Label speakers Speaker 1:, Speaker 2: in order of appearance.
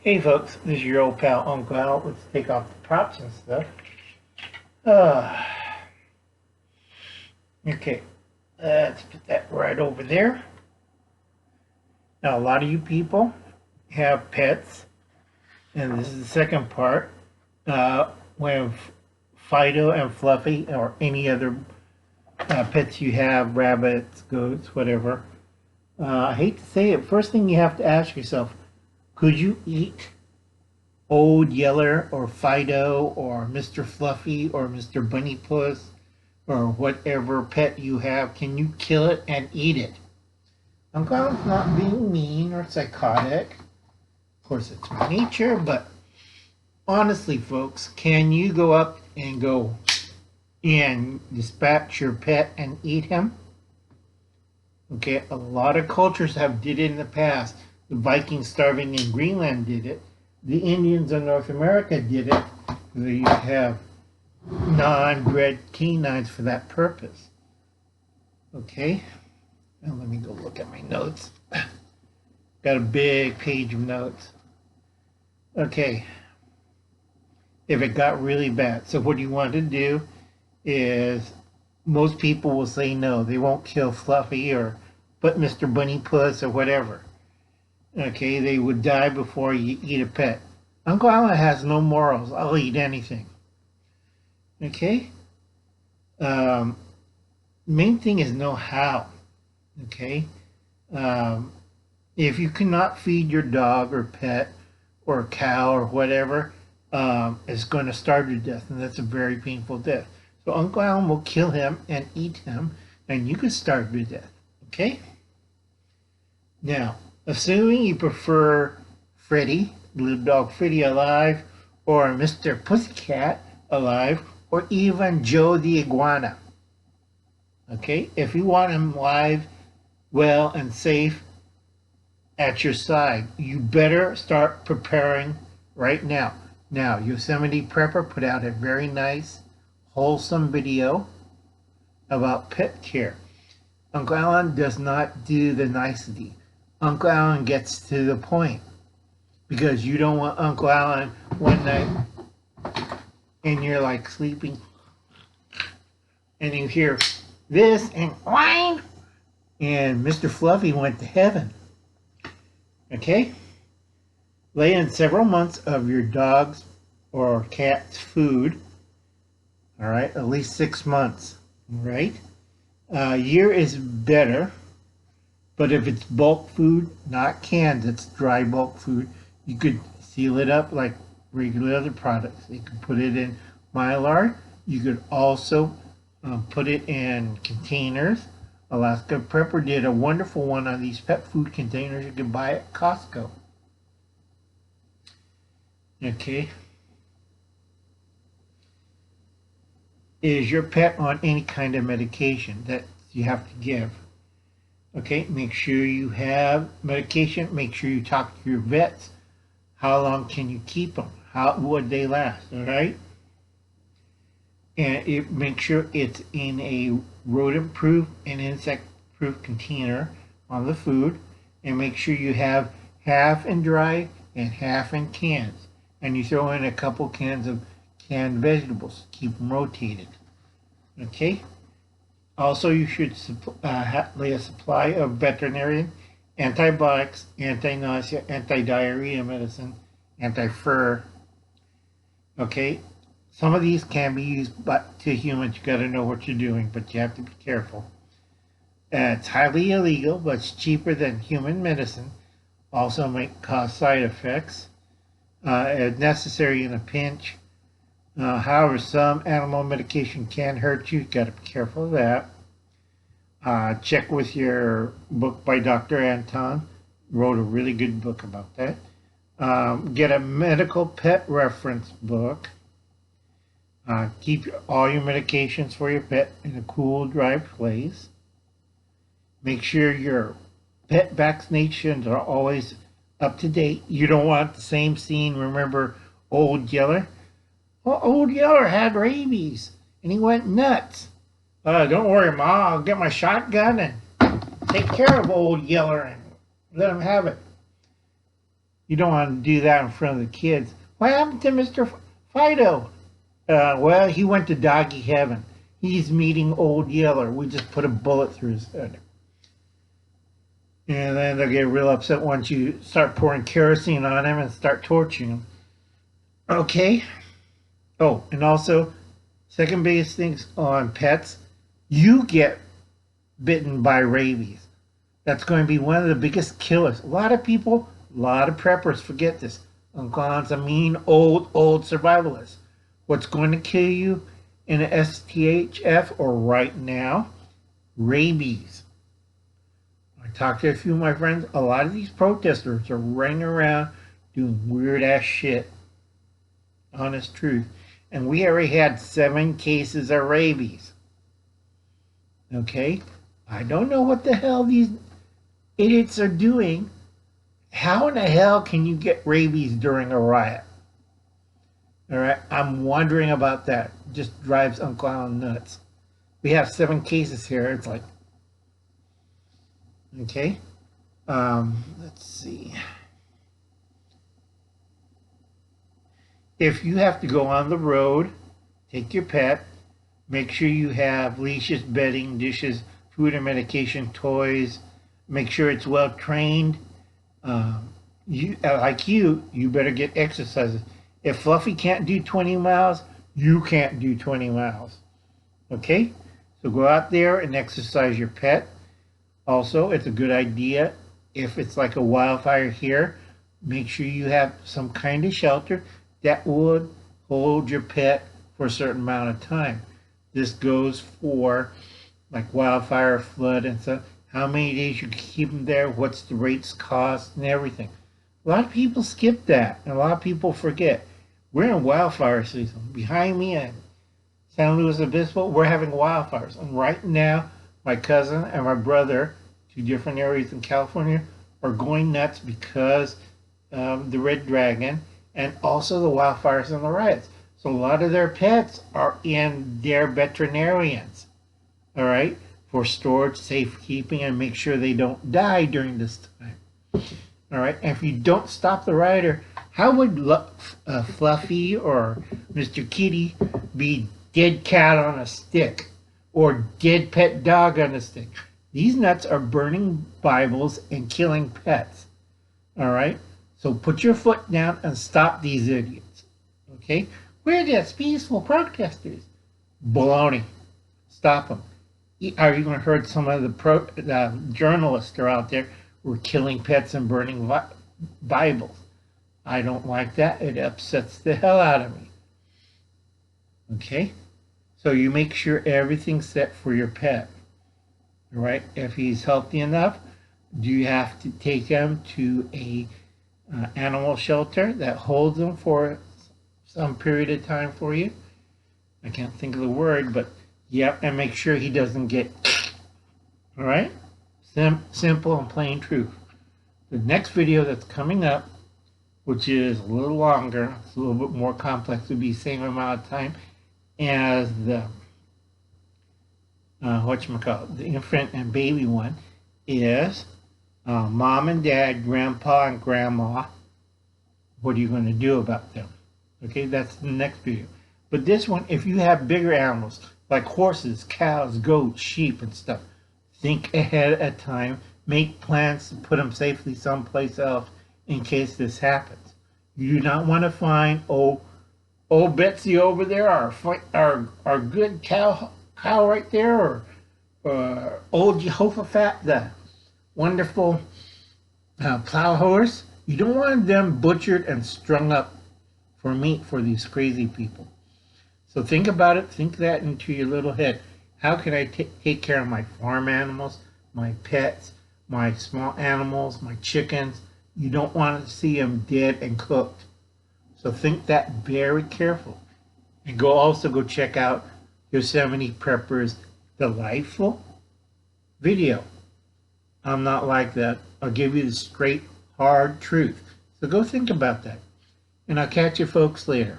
Speaker 1: Hey folks, this is your old pal Uncle Al. Let's take off the props and stuff. Uh, okay, let's put that right over there. Now, a lot of you people have pets, and this is the second part. When Fido and Fluffy, or any other pets you have, rabbits, goats, whatever. I hate to say it, first thing you have to ask yourself, could you eat Old Yeller or Fido or Mr. Fluffy or Mr. Bunny Puss or whatever pet you have? Can you kill it and eat it? I'm glad it's not being mean or psychotic. Of course, it's my nature, but honestly, folks, can you go up and go and dispatch your pet and eat him? Okay, a lot of cultures have did it in the past. The Vikings starving in Greenland did it. The Indians in North America did it. They have non-bred canines for that purpose. Okay, now let me go look at my notes. Got a big page of notes. Okay, if it got really bad. So what you want to do is, most people will say no. They won't kill Fluffy or but Mr. Bunny Puss or whatever. Okay, they would die before you eat a pet. Uncle Alan has no morals. I'll eat anything. Okay? Main thing is know how. Okay? If you cannot feed your dog or pet or cow or whatever, it's going to starve to death, and that's a very painful death. So Uncle Alan will kill him and eat him, and you can starve to death. Okay? Now, assuming you prefer Freddy, little dog Freddy alive, or Mr. Pussycat alive, or even Joe the Iguana. Okay? If you want him alive, well, and safe at your side, you better start preparing right now. Now, Yosemite Prepper put out a very nice, wholesome video about pet care. Uncle Alan does not do the nicety. Uncle Alan gets to the point, because you don't want Uncle Alan one night and you're like sleeping and you hear this and whine and Mr. Fluffy went to heaven. Okay? Lay in several months of your dog's or cat's food. All right, at least 6 months. All right? Year is better, but if it's bulk food, not canned, it's dry bulk food, you could seal it up like regular other products. You could put it in Mylar. You could also put it in containers. Alaska Prepper did a wonderful one on these pet food containers you can buy at Costco. Okay. Is your pet on any kind of medication that you have to give? Okay, make sure you have medication. Make sure you talk to your vets. How long can you keep them? How would they last? All right. And make sure it's in a rodent-proof and insect-proof container on the food. And make sure you have half in dry and half in cans. And you throw in a couple cans of canned vegetables. Keep them rotated. Okay. Also, you should lay a supply of veterinarian antibiotics, anti-nausea, anti-diarrhea medicine, anti-fur. Okay, some of these can be used, but to humans, you got to know what you're doing, but you have to be careful. It's highly illegal, but it's cheaper than human medicine. Also, might cause side effects. If necessary in a pinch. However, some animal medication can hurt you. You got to be careful of that. Check with your book by Dr. Anton. Wrote a really good book about that. Get a medical pet reference book. Keep all your medications for your pet in a cool, dry place. Make sure your pet vaccinations are always up to date. You don't want the same scene. Remember Old Yeller? Well, Old Yeller had rabies, and he went nuts. Don't worry, Ma. I'll get my shotgun and take care of Old Yeller and let him have it. You don't want to do that in front of the kids. What happened to Mr. Fido? Well, he went to doggy heaven. He's meeting Old Yeller. We just put a bullet through his head. And then they'll get real upset once you start pouring kerosene on him and start torturing him. Okay. Oh, and also, second biggest things on pets, you get bitten by rabies. That's going to be one of the biggest killers. A lot of people, a lot of preppers forget this. Uncle Han's a mean, old survivalist. What's going to kill you in an SHTF or right now? Rabies. I talked to a few of my friends. A lot of these protesters are running around doing weird ass shit. Honest truth. And we already had 7 cases of rabies. Okay? I don't know what the hell these idiots are doing. How in the hell can you get rabies during a riot? All right? I'm wondering about that. It just drives Uncle Alan nuts. We have 7 cases here. It's like, okay. Let's see. If you have to go on the road, take your pet, make sure you have leashes, bedding, dishes, food and medication, toys. Make sure it's well trained. You better get exercises. If Fluffy can't do 20 miles, you can't do 20 miles. Okay? So go out there and exercise your pet. Also, it's a good idea if it's like a wildfire here, make sure you have some kind of shelter that would hold your pet for a certain amount of time. This goes for like wildfire, flood, and stuff. How many days you can keep them there, what's the rates cost, and everything. A lot of people skip that, and a lot of people forget. We're in wildfire season. Behind me in San Luis Obispo, we're having wildfires. And right now, my cousin and my brother, 2 different areas in California, are going nuts because the red dragon and also the wildfires and the riots. So a lot of their pets are in their veterinarians, all right, for storage, safekeeping, and make sure they don't die during this time. All right, and if you don't stop the rider, how would Fluffy or Mr. Kitty be dead cat on a stick or dead pet dog on a stick? These nuts are burning Bibles and killing pets. All right, so put your foot down and stop these idiots. Okay, we're just peaceful protesters. Baloney. Stop them. Are you going to hurt some of the journalists are out there who are killing pets and burning Bibles? I don't like that. It upsets the hell out of me. Okay? So you make sure everything's set for your pet. All right? If he's healthy enough, do you have to take him to a animal shelter that holds him for some period of time for you? I can't think of the word, but yep, and make sure he doesn't get, all right? Simple and plain truth. The next video that's coming up, which is a little longer, it's a little bit more complex, would be the same amount of time as the, the infant and baby one, is mom and dad, grandpa and grandma. What are you going to do about them? Okay, that's the next video. But this one, if you have bigger animals, like horses, cows, goats, sheep, and stuff, think ahead of time. Make plans to put them safely someplace else in case this happens. You do not want to find old Betsy over there, our good cow right there, or old Jehoshaphat, the wonderful plow horse. You don't want them butchered and strung up for meat for these crazy people. So think about it. Think that into your little head. How can I take care of my farm animals, my pets, my small animals, my chickens? You don't want to see them dead and cooked. So think that very careful. And also go check out Yosemite Prepper's delightful video. I'm not like that. I'll give you the straight, hard truth. So go think about that. And I'll catch you folks later.